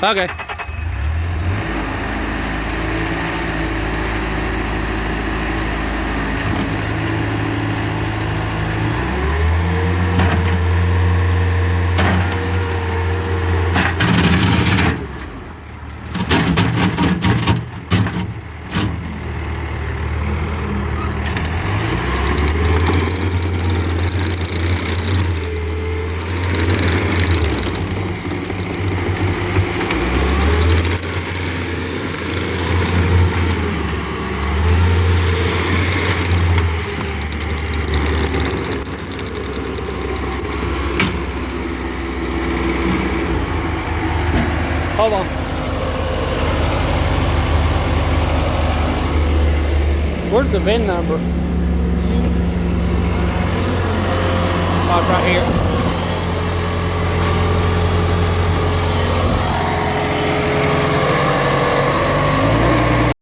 Okay. Hold on. Where's the VIN number? Oh, it's right here.